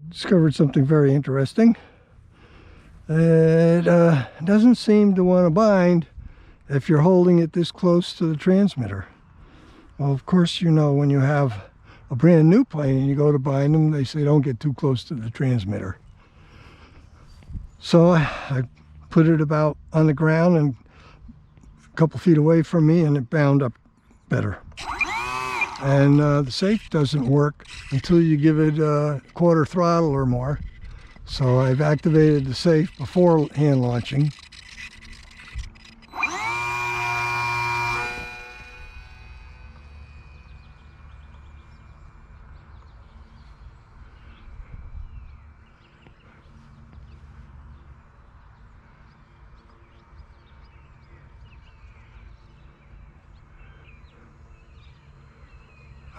Discovered something very interesting. It doesn't seem to want to bind if you're holding it this close to the transmitter. Well, of course, you know, when you have a brand new plane and you go to bind them, they say don't get too close to the transmitter. So I put it about on the ground and a couple feet away from me, and it bound up better. And the safe doesn't work until you give it a quarter throttle or more. So I've activated the safe before hand launching.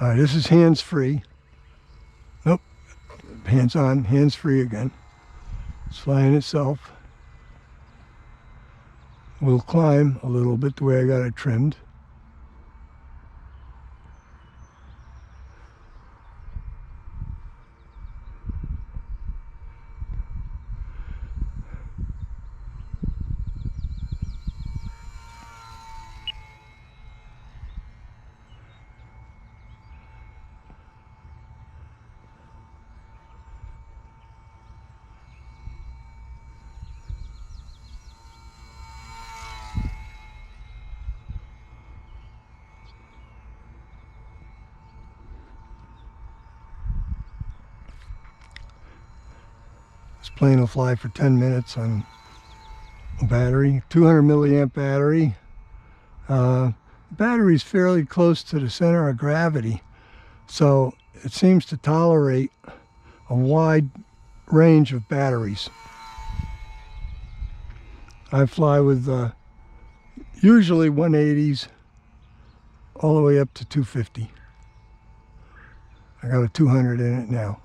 All right, this is hands-free. Nope, hands on, hands-free again. It's flying itself. We'll climb a little bit the way I got it trimmed. This plane will fly for 10 minutes on a battery, 200 milliamp battery. Battery is fairly close to the center of gravity, so it seems to tolerate a wide range of batteries. I fly with usually 180s all the way up to 250. I got a 200 in it now.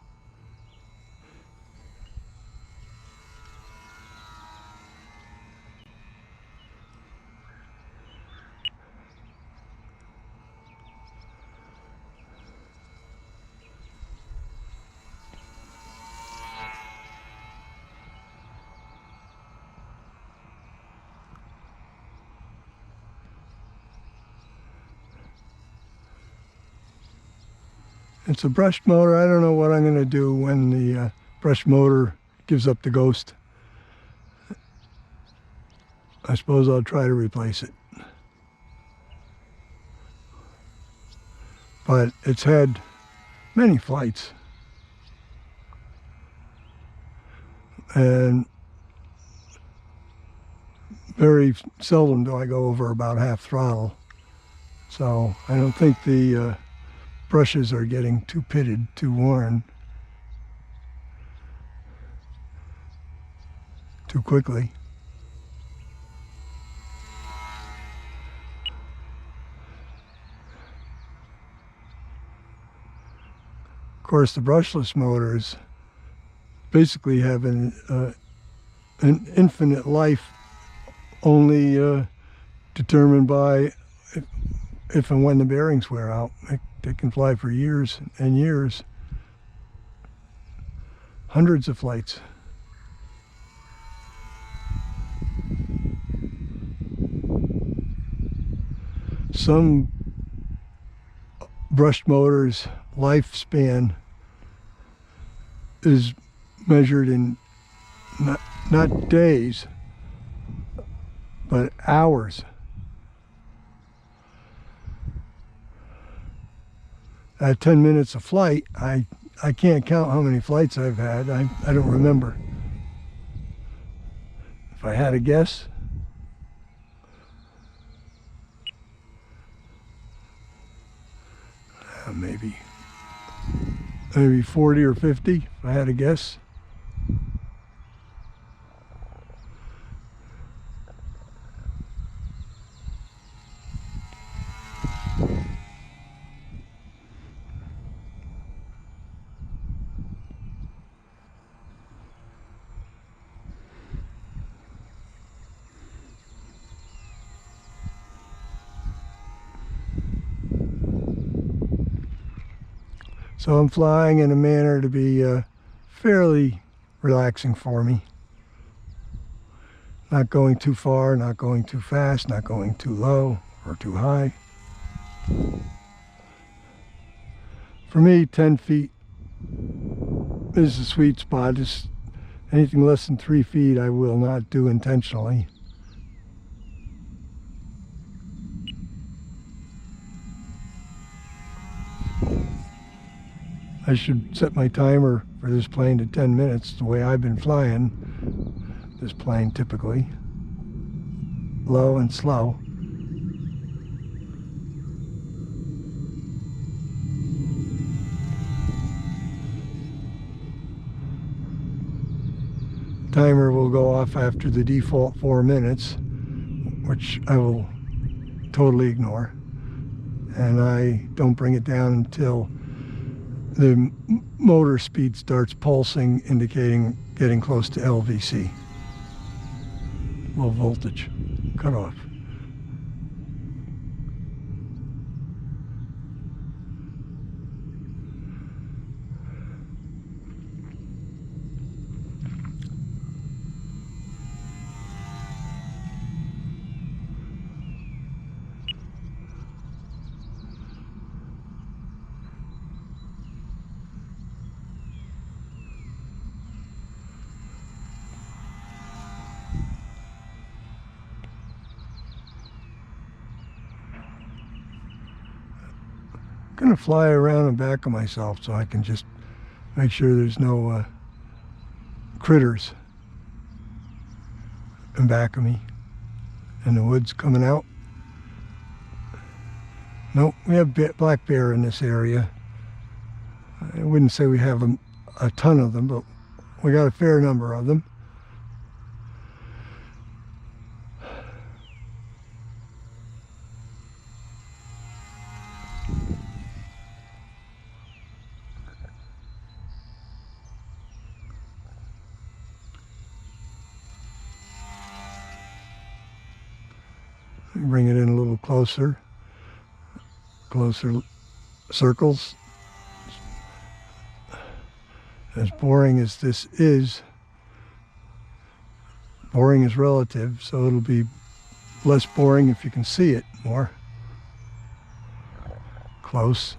It's a brushed motor. I don't know what I'm going to do when the brushed motor gives up the ghost. I suppose I'll try to replace it. But it's had many flights. And very seldom do I go over about half throttle. So I don't think the brushes are getting too pitted, too worn too quickly. Of course, the brushless motors basically have an infinite life, only determined by if and when the bearings wear out. They can fly for years and years. Hundreds of flights. Some brushed motors' lifespan is measured in not days, but hours. At 10 minutes of flight, I can't count how many flights I've had. I don't remember. If I had a guess, maybe 40 or 50, if I had a guess. So I'm flying in a manner to be fairly relaxing for me. Not going too far, not going too fast, not going too low or too high. For me, 10 feet is the sweet spot. Just anything less than 3 feet I will not do intentionally. I should set my timer for this plane to 10 minutes, the way I've been flying this plane typically. Low and slow. Timer will go off after the default 4 minutes, which I will totally ignore. And I don't bring it down until the motor speed starts pulsing, indicating getting close to LVC. Low voltage cutoff. I'm going to fly around the back of myself so I can just make sure there's no critters in back of me in the woods coming out. Nope, we have black bear in this area. I wouldn't say we have a ton of them, but we got a fair number of them. Bring it in a little closer circles. As boring as this is, boring is relative, so it'll be less boring if you can see it more. Close.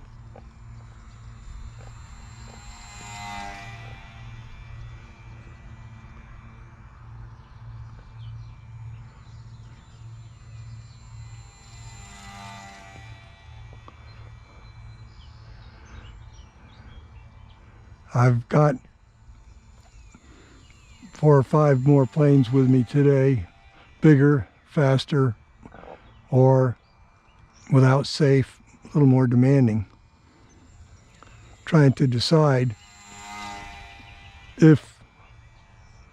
I've got 4 or 5 more planes with me today, bigger, faster, or without safe, a little more demanding. Trying to decide if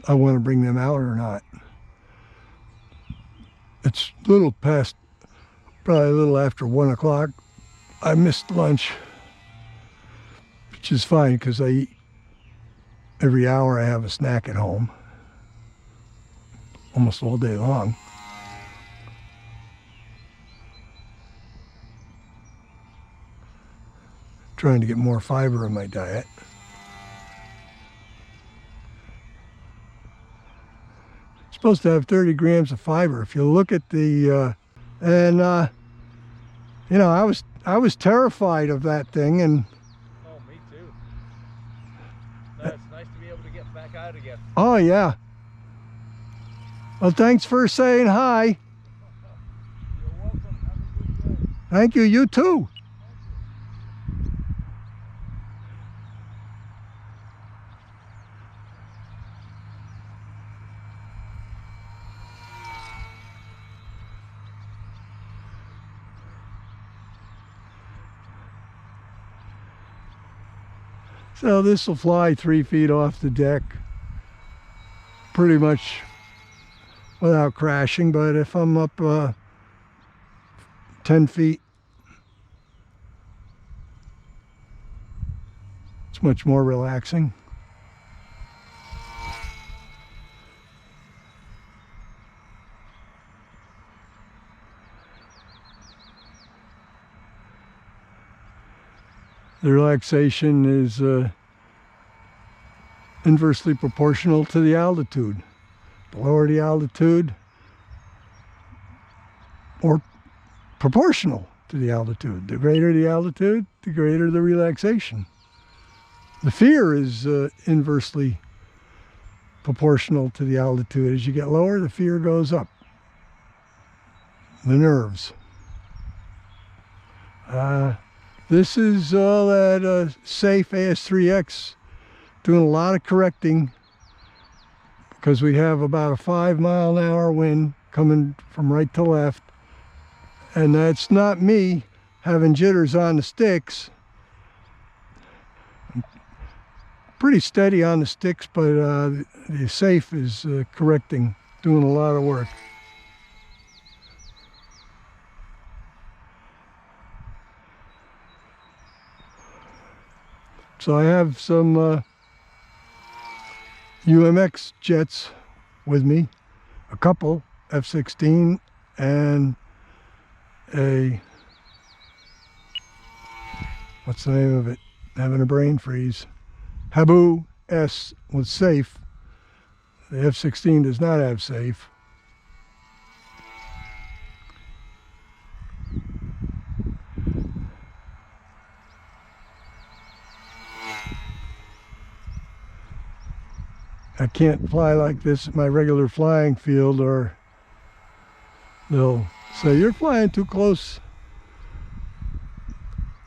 I want to bring them out or not. It's a little past, probably a little after 1 o'clock. I missed lunch, which is fine because I eat every hour. I have a snack at home, almost all day long. Trying to get more fiber in my diet. It's supposed to have 30 grams of fiber. If you look at the, you know, I was terrified of that thing, and It's nice to be able to get back out again. oh yeah. Well, thanks for saying hi. You're welcome. Have a good day. Thank you. You too. So this will fly 3 feet off the deck pretty much without crashing, but if I'm up 10 feet, it's much more relaxing. The relaxation is inversely proportional to the altitude. The lower the altitude, or proportional to the altitude. The greater the altitude, the greater the relaxation. The fear is inversely proportional to the altitude. As you get lower, the fear goes up. The nerves. This is that safe AS3X doing a lot of correcting, because we have about a 5-mile-an-hour wind coming from right to left, and that's not me having jitters on the sticks. I'm pretty steady on the sticks, but the safe is correcting, doing a lot of work. So I have some UMX jets with me, a couple, F-16 and a, what's the name of it? Having a brain freeze. Habu S with safe. The F-16 does not have safe. I can't fly like this at my regular flying field, or they'll say, you're flying too close.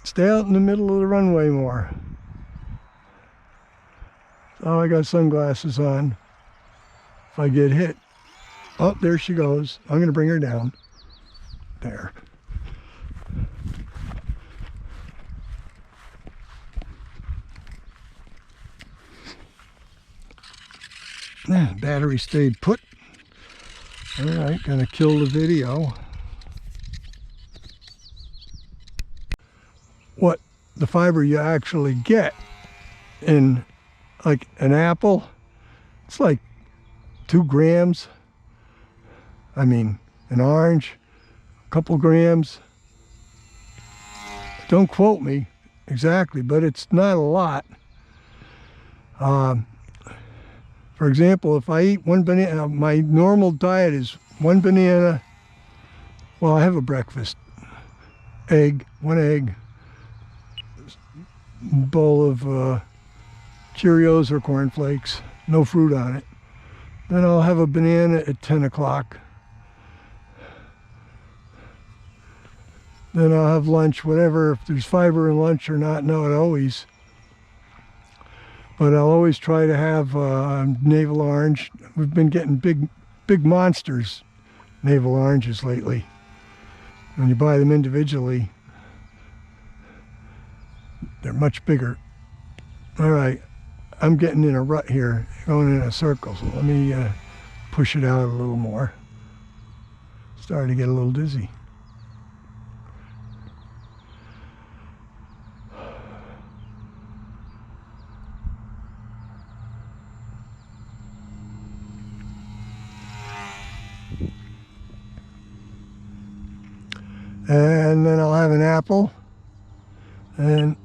Stay out in the middle of the runway more. Oh, I got sunglasses on. If I get hit, oh, there she goes. I'm going to bring her down. There. Battery stayed put. All right, gonna kill the video. What the fiber you actually get in like an apple, it's like 2 grams. I mean, an orange, a couple grams. Don't quote me exactly, but it's not a lot. For example, if I eat 1 banana, my normal diet is 1 banana. Well, I have a breakfast. Egg, 1 egg, bowl of Cheerios or Corn Flakes, no fruit on it. Then I'll have a banana at 10 o'clock. Then I'll have lunch, whatever, if there's fiber in lunch or not, not always. But I'll always try to have navel orange. We've been getting big monsters, navel oranges lately. When you buy them individually, they're much bigger. All right, I'm getting in a rut here, going in a circle. So let me push it out a little more. Starting to get a little dizzy. And then I'll have an apple and